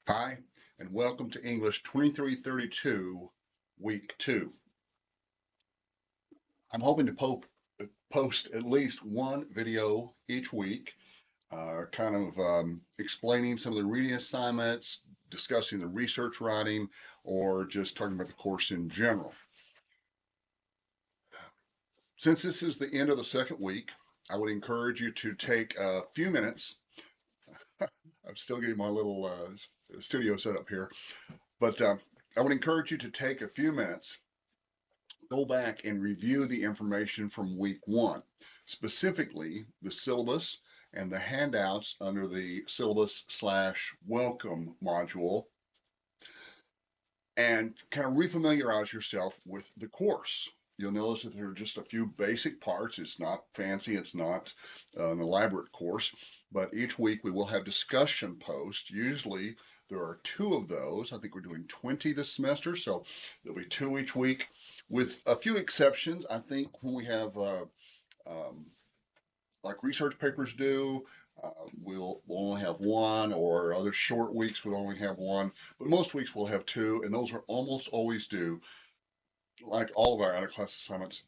Hi, and welcome to English 2332, Week 2. I'm hoping to post at least one video each week, kind of explaining some of the reading assignments, discussing the research writing, or just talking about the course in general. Since this is the end of the second week, I would encourage you to take a few minutes. I'm still getting my little studio set up here, but I would encourage you to take a few minutes, go back and review the information from week one, specifically the syllabus and the handouts under the syllabus/welcome module, and kind of refamiliarize yourself with the course. You'll notice that there are just a few basic parts. It's not fancy, it's not an elaborate course, but each week we will have discussion posts. Usually there are two of those. I think we're doing 20 this semester, so there'll be two each week, with a few exceptions. I think when we have um, like research papers do, we'll only have one, or other short weeks we'll only have one, but most weeks we'll have two, and those are almost always due, like all of our out of class assignments,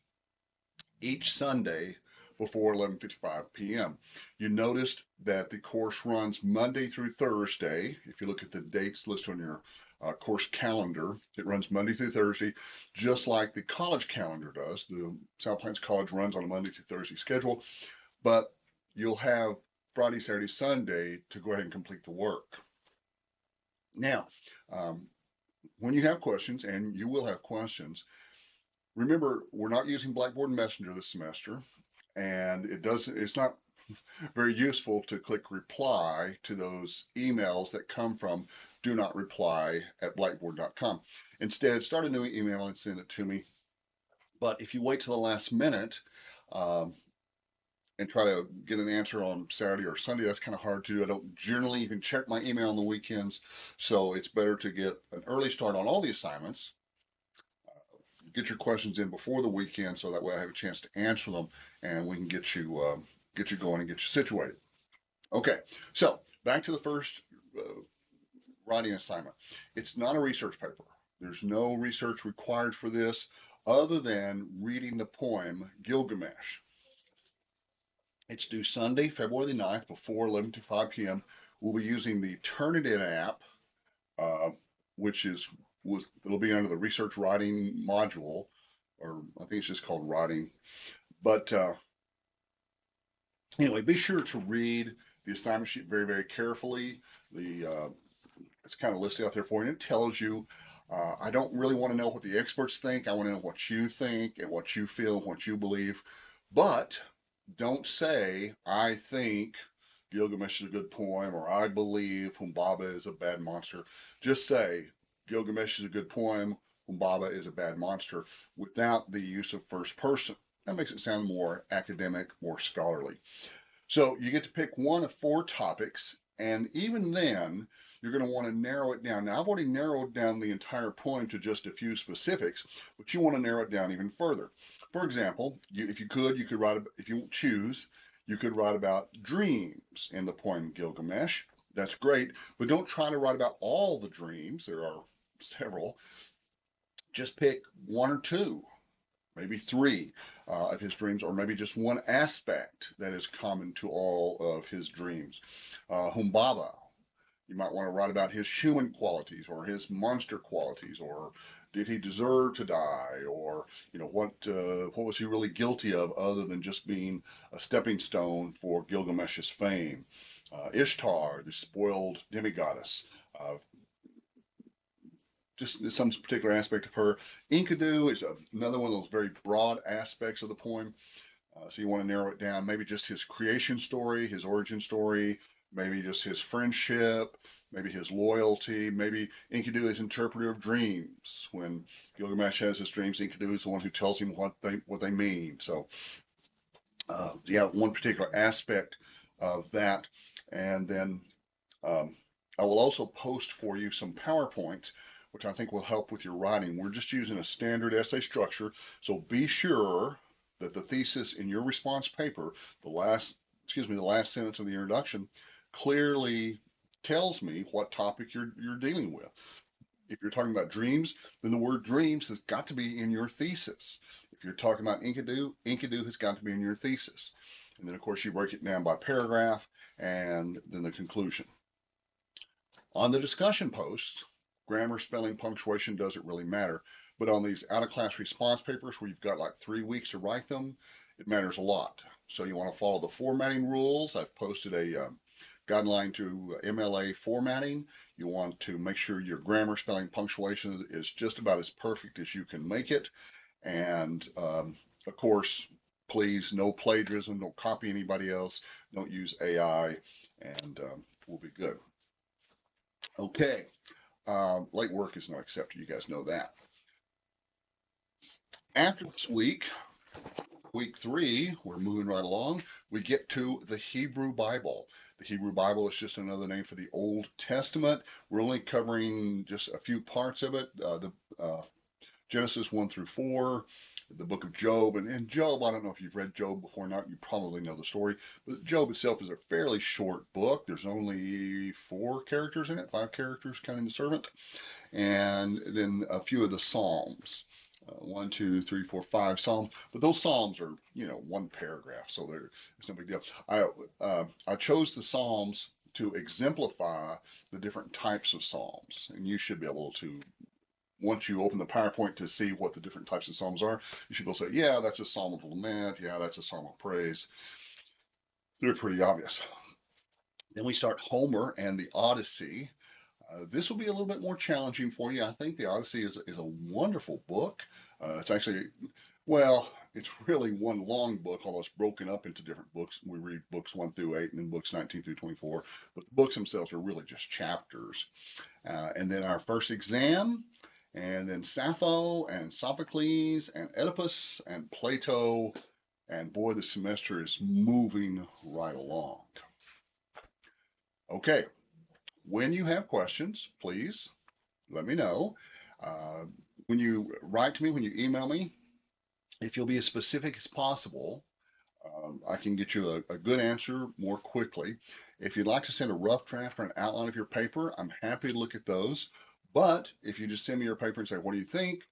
each Sunday before 11:55 p.m. You noticed that the course runs Monday through Thursday. If you look at the dates listed on your course calendar, it runs Monday through Thursday, just like the college calendar does. The South Plains College runs on a Monday through Thursday schedule, but you'll have Friday, Saturday, Sunday to go ahead and complete the work. Now, um, when you have questions, and you will have questions, remember, we're not using Blackboard Messenger this semester, and it's not very useful to click reply to those emails that come from do not reply at blackboard.com. Instead, start a new email and send it to me. But if you wait till the last minute, um, and try to get an answer on Saturday or Sunday, that's kind of hard to do. I don't generally even check my email on the weekends, so it's better to get an early start on all the assignments. Get your questions in before the weekend, so that way I have a chance to answer them, and we can get you going and get you situated. Okay, so back to the first writing assignment. It's not a research paper. There's no research required for this, other than reading the poem Gilgamesh. It's due Sunday, February the 9th, before 11 to 5 p.m. We'll be using the Turnitin app, uh, which is it'll be under the research writing module, or I think it's just called writing. But anyway, be sure to read the assignment sheet very, very carefully. It's kind of listed out there for you. And it tells you. I don't really want to know what the experts think. I want to know what you think and what you feel and what you believe. But don't say, I think Gilgamesh is a good poem, or I believe Humbaba is a bad monster. Just say, Gilgamesh is a good poem, Humbaba is a bad monster, without the use of first person. That makes it sound more academic, more scholarly. So you get to pick one of four topics, and even then, you're going to want to narrow it down. Now, I've already narrowed down the entire poem to just a few specifics, but you want to narrow it down even further. For example, if you could, write, if you choose, you could write about dreams in the poem Gilgamesh. That's great, but don't try to write about all the dreams. There are several. Just pick one or two, maybe three of his dreams, or maybe just one aspect that is common to all of his dreams. Humbaba, you might want to write about his human qualities or his monster qualities, or did he deserve to die, or what was he really guilty of other than just being a stepping stone for Gilgamesh's fame. Ishtar, the spoiled demigoddess, just some particular aspect of her. Enkidu is another one of those very broad aspects of the poem. So you want to narrow it down, maybe just his creation story, his origin story, maybe just his friendship, maybe his loyalty, maybe Enkidu is interpreter of dreams. When Gilgamesh has his dreams, Enkidu is the one who tells him what they mean. So yeah, one particular aspect of that, and then um, I will also post for you some PowerPoints, which I think will help with your writing. We're just using a standard essay structure, so be sure that the thesis in your response paper, the last sentence of the introduction, clearly tells me what topic you're dealing with. If you're talking about dreams, then the word dreams has got to be in your thesis. If you're talking about Enkidu, Enkidu has got to be in your thesis. And then, of course, you break it down by paragraph and then the conclusion. On the discussion post, grammar, spelling, punctuation doesn't really matter. But on these out of class response papers where you've got like 3 weeks to write them, it matters a lot. So you want to follow the formatting rules. I've posted a guideline to MLA formatting. You want to make sure your grammar, spelling, punctuation is just about as perfect as you can make it. And of course, please, no plagiarism, don't copy anybody else, don't use AI, and we'll be good. Okay, late work is not accepted. You guys know that. After this week, week 3, we're moving right along. We get to the Hebrew Bible. The Hebrew Bible is just another name for the Old Testament. We're only covering just a few parts of it. The Genesis 1 through 4, the book of Job. And Job, I don't know if you've read Job before or not, you probably know the story. But Job itself is a fairly short book. There's only 4 characters in it, 5 characters counting the servant, and then a few of the Psalms. 1, 2, 3, 4, 5 Psalms, but those Psalms are, one paragraph, so it's no big deal. I chose the Psalms to exemplify the different types of Psalms, and you should be able to, once you open the PowerPoint to see what the different types of Psalms are, you should be able to say, yeah, that's a Psalm of lament, yeah, that's a Psalm of praise. They're pretty obvious. Then we start Homer and the Odyssey. This will be a little bit more challenging for you. I think the Odyssey is a wonderful book. It's actually, well, it's really one long book, although it's broken up into different books. We read books 1 through 8 and then books 19 through 24. But the books themselves are really just chapters. And then our first exam, and then Sappho and Sophocles and Oedipus and Plato. And boy, the semester is moving right along. Okay, when you have questions, please let me know. Uh, when you write to me, when you email me, if you'll be as specific as possible, I can get you a good answer more quickly. If you'd like to send a rough draft or an outline of your paper, I'm happy to look at those. But if you just send me your paper and say, what do you think?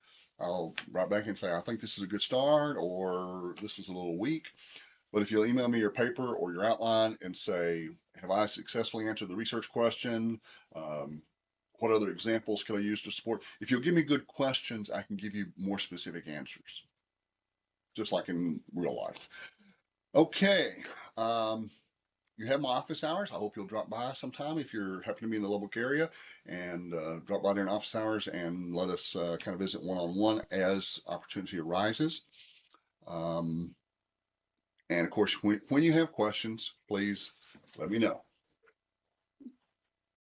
I'll write back and say, I think this is a good start, or this is a little weak. But if you'll email me your paper or your outline and say, have I successfully answered the research question? What other examples can I use to support? If you'll give me good questions, I can give you more specific answers, just like in real life. Okay. You have my office hours. I hope you'll drop by sometime if you're happen to be in the Lubbock area, and drop by during office hours and let us kind of visit one-on-one as opportunity arises. And of course, when you have questions, please let me know.